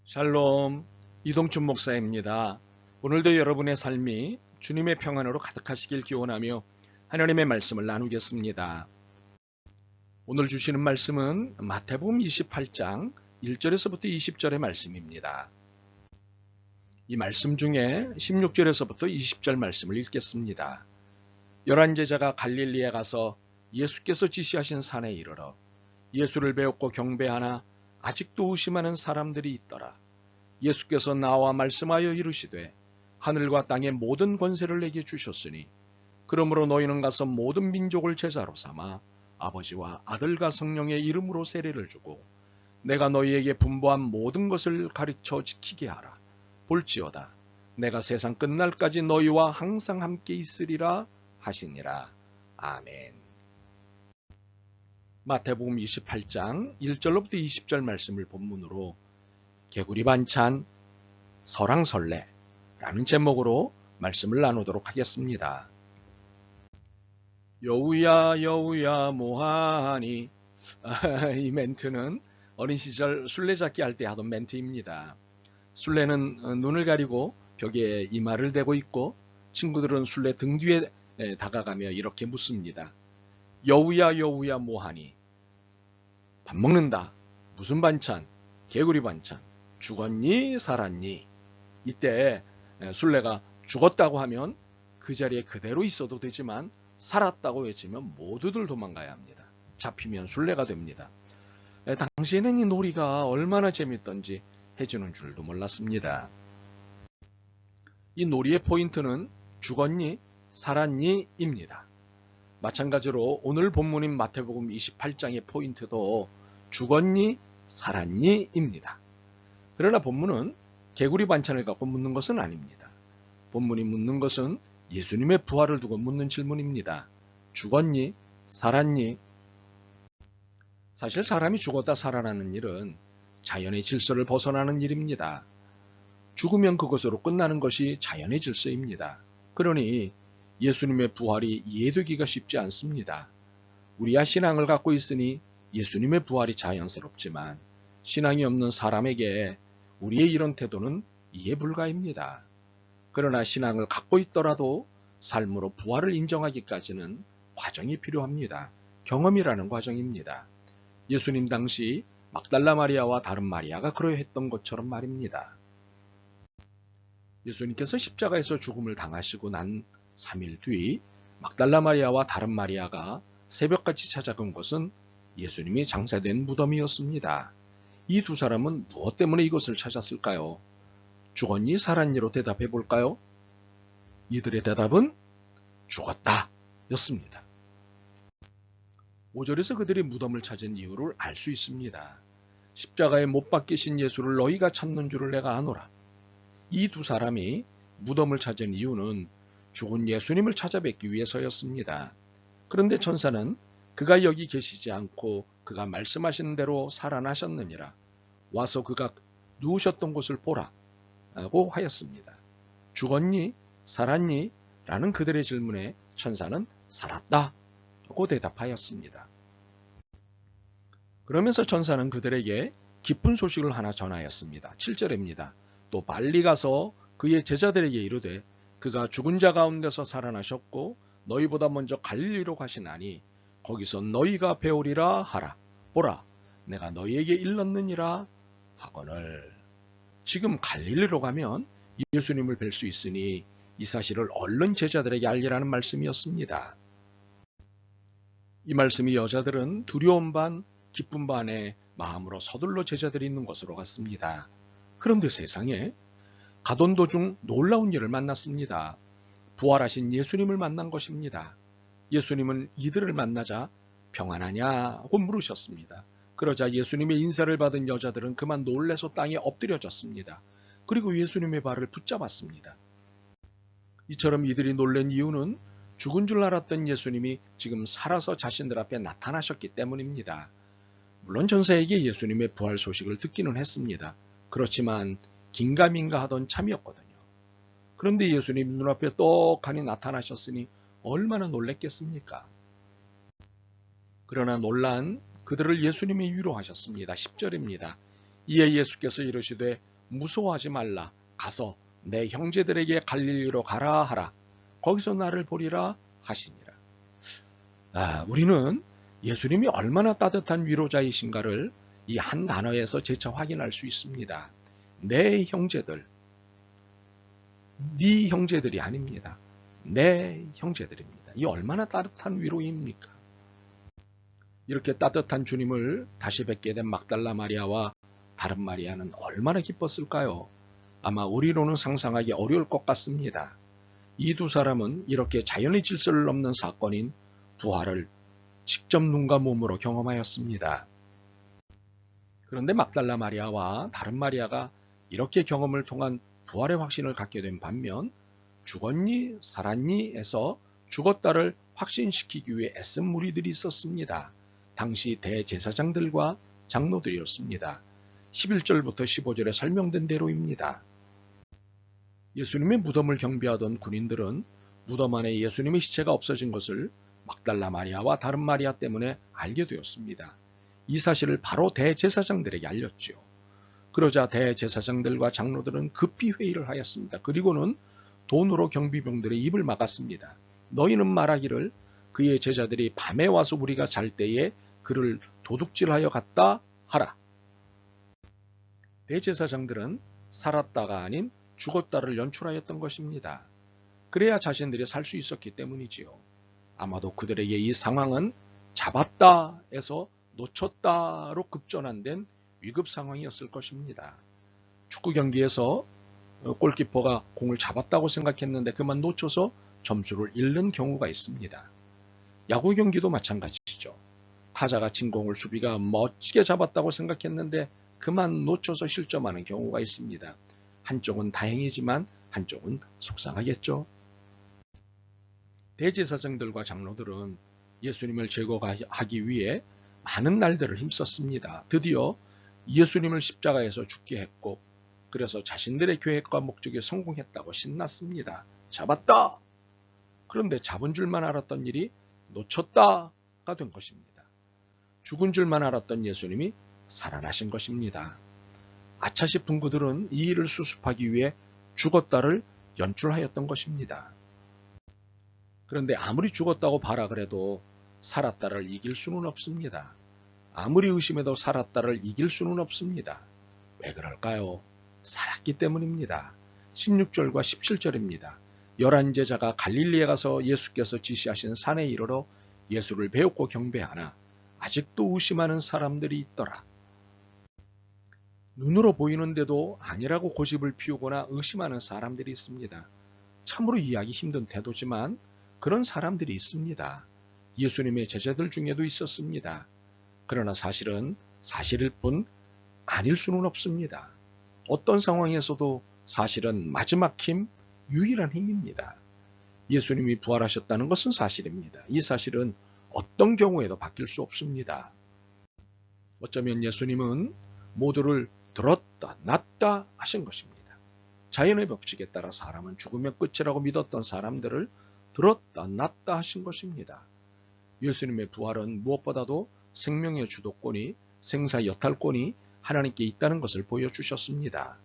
샬롬, 이동춘 목사입니다. 오늘도 여러분의 삶이 주님의 평안으로 가득하시길 기원하며 하나님의 말씀을 나누겠습니다. 오늘 주시는 말씀은 마태복음 28장 1절에서부터 20절의 말씀입니다. 이 말씀 중에 16절에서부터 20절 말씀을 읽겠습니다. 11제자가 갈릴리에 가서 예수께서 지시하신 산에 이르러 예수를 배웠고 경배하나 아직도 의심하는 사람들이 있더라. 예수께서 나와 말씀하여 이르시되 하늘과 땅의 모든 권세를 내게 주셨으니 그러므로 너희는 가서 모든 민족을 제자로 삼아 아버지와 아들과 성령의 이름으로 세례를 주고 내가 너희에게 분부한 모든 것을 가르쳐 지키게 하라. 볼지어다 내가 세상 끝날까지 너희와 항상 함께 있으리라 하시니라. 아멘. 마태복음 28장 1절로부터 20절 말씀을 본문으로 개구리 반찬 설왕설래라는 제목으로 말씀을 나누도록 하겠습니다. 여우야 여우야 뭐하니. 이 멘트는 어린 시절 술래잡기 할 때 하던 멘트입니다. 술래는 눈을 가리고 벽에 이마를 대고 있고 친구들은 술래 등 뒤에 다가가며 이렇게 묻습니다. 여우야 여우야 뭐하니. 밥 먹는다. 무슨 반찬? 개구리 반찬. 죽었니? 살았니? 이때 술래가 죽었다고 하면 그 자리에 그대로 있어도 되지만 살았다고 외치면 모두들 도망가야 합니다. 잡히면 술래가 됩니다. 당시에는 이 놀이가 얼마나 재밌던지 해주는 줄도 몰랐습니다. 이 놀이의 포인트는 죽었니? 살았니? 입니다. 마찬가지로 오늘 본문인 마태복음 28장의 포인트도 죽었니? 살았니? 입니다. 그러나 본문은 개구리 반찬을 갖고 묻는 것은 아닙니다. 본문이 묻는 것은 예수님의 부활을 두고 묻는 질문입니다. 죽었니? 살았니? 사실 사람이 죽었다 살아나는 일은 자연의 질서를 벗어나는 일입니다. 죽으면 그것으로 끝나는 것이 자연의 질서입니다. 그러니 예수님의 부활이 이해되기가 쉽지 않습니다. 우리야 신앙을 갖고 있으니 예수님의 부활이 자연스럽지만 신앙이 없는 사람에게 우리의 이런 태도는 이해 불가입니다. 그러나 신앙을 갖고 있더라도 삶으로 부활을 인정하기까지는 과정이 필요합니다. 경험이라는 과정입니다. 예수님 당시 막달라 마리아와 다른 마리아가 그러했던 것처럼 말입니다. 예수님께서 십자가에서 죽음을 당하시고 난 3일 뒤 막달라 마리아와 다른 마리아가 새벽같이 찾아간 곳은 예수님이 장사된 무덤이었습니다. 이 두 사람은 무엇 때문에 이것을 찾았을까요? 죽었니 살았니로 대답해 볼까요? 이들의 대답은 죽었다 였습니다. 5절에서 그들이 무덤을 찾은 이유를 알 수 있습니다. 십자가에 못 박히신 예수를 너희가 찾는 줄을 내가 아노라. 이 두 사람이 무덤을 찾은 이유는 죽은 예수님을 찾아뵙기 위해서였습니다. 그런데 천사는 그가 여기 계시지 않고 그가 말씀하신 대로 살아나셨느니라. 와서 그가 누우셨던 곳을 보라 라고 하였습니다. 죽었니? 살았니? 라는 그들의 질문에 천사는 살았다 라고 대답하였습니다. 그러면서 천사는 그들에게 기쁜 소식을 하나 전하였습니다. 7절입니다. 또 빨리 가서 그의 제자들에게 이르되 그가 죽은 자 가운데서 살아나셨고 너희보다 먼저 갈릴리로 가시나니 거기서 너희가 배우리라 하라. 보라 내가 너희에게 일렀느니라 하거늘. 지금 갈릴리로 가면 예수님을 뵐 수 있으니 이 사실을 얼른 제자들에게 알리라는 말씀이었습니다. 이 말씀이 여자들은 두려움 반 기쁨 반의 마음으로 서둘러 제자들이 있는 곳으로 갔습니다. 그런데 세상에 가던 도중 놀라운 일을 만났습니다. 부활하신 예수님을 만난 것입니다. 예수님은 이들을 만나자 평안하냐고 물으셨습니다. 그러자 예수님의 인사를 받은 여자들은 그만 놀라서 땅에 엎드려졌습니다. 그리고 예수님의 발을 붙잡았습니다. 이처럼 이들이 놀란 이유는 죽은 줄 알았던 예수님이 지금 살아서 자신들 앞에 나타나셨기 때문입니다. 물론 전사에게 예수님의 부활 소식을 듣기는 했습니다. 그렇지만 긴가민가 하던 참이었거든요. 그런데 예수님 눈앞에 떡하니 나타나셨으니 얼마나 놀랬겠습니까? 그러나 놀란 그들을 예수님이 위로하셨습니다. 10절입니다. 이에 예수께서 이르시되 무서워하지 말라. 가서 내 형제들에게 갈릴리로 가라 하라. 거기서 나를 보리라 하시니라. 우리는 예수님이 얼마나 따뜻한 위로자이신가를 이 한 단어에서 재차 확인할 수 있습니다. 내 형제들, 네 형제들이 아닙니다. 내 형제들입니다. 이 얼마나 따뜻한 위로입니까? 이렇게 따뜻한 주님을 다시 뵙게 된 막달라 마리아와 다른 마리아는 얼마나 기뻤을까요? 아마 우리로는 상상하기 어려울 것 같습니다. 이 두 사람은 이렇게 자연의 질서를 넘는 사건인 부활을 직접 눈과 몸으로 경험하였습니다. 그런데 막달라 마리아와 다른 마리아가 이렇게 경험을 통한 부활의 확신을 갖게 된 반면 죽었니 살았니?에서 죽었다를 확신시키기 위해 애쓴 무리들이 있었습니다. 당시 대제사장들과 장로들이었습니다. 11절부터 15절에 설명된 대로입니다. 예수님의 무덤을 경비하던 군인들은 무덤 안에 예수님의 시체가 없어진 것을 막달라 마리아와 다른 마리아 때문에 알게 되었습니다. 이 사실을 바로 대제사장들에게 알렸죠. 그러자 대제사장들과 장로들은 급히 회의를 하였습니다. 그리고는 돈으로 경비병들의 입을 막았습니다. 너희는 말하기를 그의 제자들이 밤에 와서 우리가 잘 때에 그를 도둑질하여 갔다 하라. 대제사장들은 살았다가 아닌 죽었다를 연출하였던 것입니다. 그래야 자신들이 살 수 있었기 때문이지요. 아마도 그들에게 이 상황은 잡았다에서 놓쳤다로 급전환된 위급 상황이었을 것입니다. 축구 경기에서 골키퍼가 공을 잡았다고 생각했는데 그만 놓쳐서 점수를 잃는 경우가 있습니다. 야구 경기도 마찬가지죠. 타자가 친 공을 수비가 멋지게 잡았다고 생각했는데 그만 놓쳐서 실점하는 경우가 있습니다. 한쪽은 다행이지만 한쪽은 속상하겠죠. 대제사장들과 장로들은 예수님을 제거하기 위해 많은 날들을 힘썼습니다. 드디어 예수님을 십자가에서 죽게 했고 그래서 자신들의 계획과 목적에 성공했다고 신났습니다. 잡았다! 그런데 잡은 줄만 알았던 일이 놓쳤다가 된 것입니다. 죽은 줄만 알았던 예수님이 살아나신 것입니다. 아차 싶은 그들은 이 일을 수습하기 위해 죽었다를 연출하였던 것입니다. 그런데 아무리 죽었다고 봐라 그래도 살았다를 이길 수는 없습니다. 아무리 의심해도 살았다를 이길 수는 없습니다. 왜 그럴까요? 살았기 때문입니다. 16절과 17절입니다. 11제자가 갈릴리에 가서 예수께서 지시하신 산에 이르러 예수를 배웠고 경배하나 아직도 의심하는 사람들이 있더라. 눈으로 보이는데도 아니라고 고집을 피우거나 의심하는 사람들이 있습니다. 참으로 이해하기 힘든 태도지만 그런 사람들이 있습니다. 예수님의 제자들 중에도 있었습니다. 그러나 사실은 사실일 뿐 아닐 수는 없습니다. 어떤 상황에서도 사실은 마지막 힘, 유일한 힘입니다. 예수님이 부활하셨다는 것은 사실입니다. 이 사실은 어떤 경우에도 바뀔 수 없습니다. 어쩌면 예수님은 모두를 들었다, 낫다 하신 것입니다. 자연의 법칙에 따라 사람은 죽으면 끝이라고 믿었던 사람들을 들었다, 낫다 하신 것입니다. 예수님의 부활은 무엇보다도 생명의 주도권이, 생사 여탈권이 하나님께 있다는 것을 보여주셨습니다.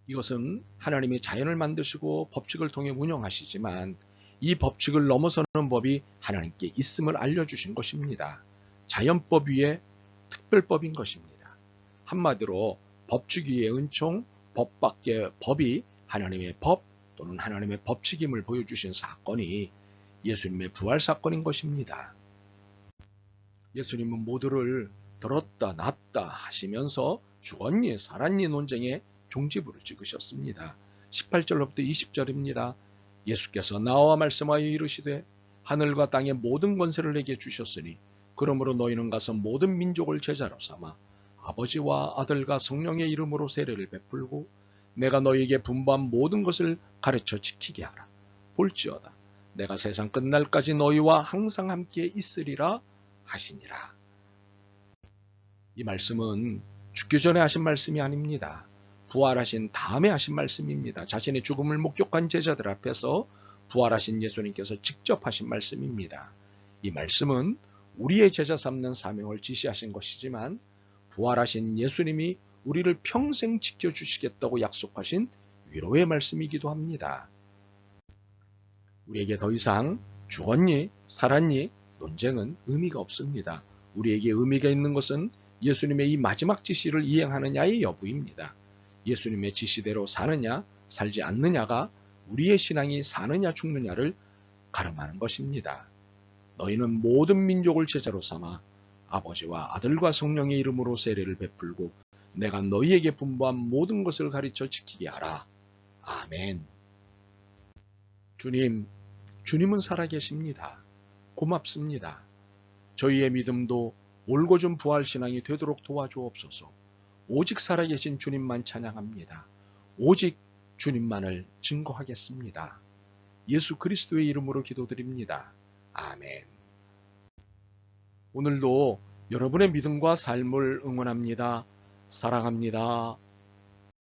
이것은 하나님이 자연을 만드시고 법칙을 통해 운영하시지만 이 법칙을 넘어서는 법이 하나님께 있음을 알려주신 것입니다. 자연법 위에 특별법인 것입니다. 한마디로 법칙 위에 은총, 법 밖의 법이 하나님의 법 또는 하나님의 법칙임을 보여주신 사건이 예수님의 부활 사건인 것입니다. 예수님은 모두를 들었다 낫다 하시면서 죽었니 살았니 논쟁에 종지부를 찍으셨습니다. 18절로부터 20절입니다. 예수께서 나와 말씀하여 이르시되 하늘과 땅의 모든 권세를 내게 주셨으니 그러므로 너희는 가서 모든 민족을 제자로 삼아 아버지와 아들과 성령의 이름으로 세례를 베풀고 내가 너희에게 분부한 모든 것을 가르쳐 지키게 하라. 볼지어다 내가 세상 끝날까지 너희와 항상 함께 있으리라 하시니라. 이 말씀은 죽기 전에 하신 말씀이 아닙니다. 부활하신 다음에 하신 말씀입니다. 자신의 죽음을 목격한 제자들 앞에서 부활하신 예수님께서 직접 하신 말씀입니다. 이 말씀은 우리의 제자 삼는 사명을 지시하신 것이지만 부활하신 예수님이 우리를 평생 지켜주시겠다고 약속하신 위로의 말씀이기도 합니다. 우리에게 더 이상 죽었니, 살았니 논쟁은 의미가 없습니다. 우리에게 의미가 있는 것은 예수님의 이 마지막 지시를 이행하느냐의 여부입니다. 예수님의 지시대로 사느냐, 살지 않느냐가 우리의 신앙이 사느냐 죽느냐를 가름하는 것입니다. 너희는 모든 민족을 제자로 삼아 아버지와 아들과 성령의 이름으로 세례를 베풀고 내가 너희에게 분부한 모든 것을 가르쳐 지키게 하라. 아멘. 주님은 살아계십니다. 고맙습니다. 저희의 믿음도 올곧은 부활신앙이 되도록 도와주옵소서. 오직 살아계신 주님만 찬양합니다. 오직 주님만을 증거하겠습니다. 예수 그리스도의 이름으로 기도드립니다. 아멘. 오늘도 여러분의 믿음과 삶을 응원합니다. 사랑합니다.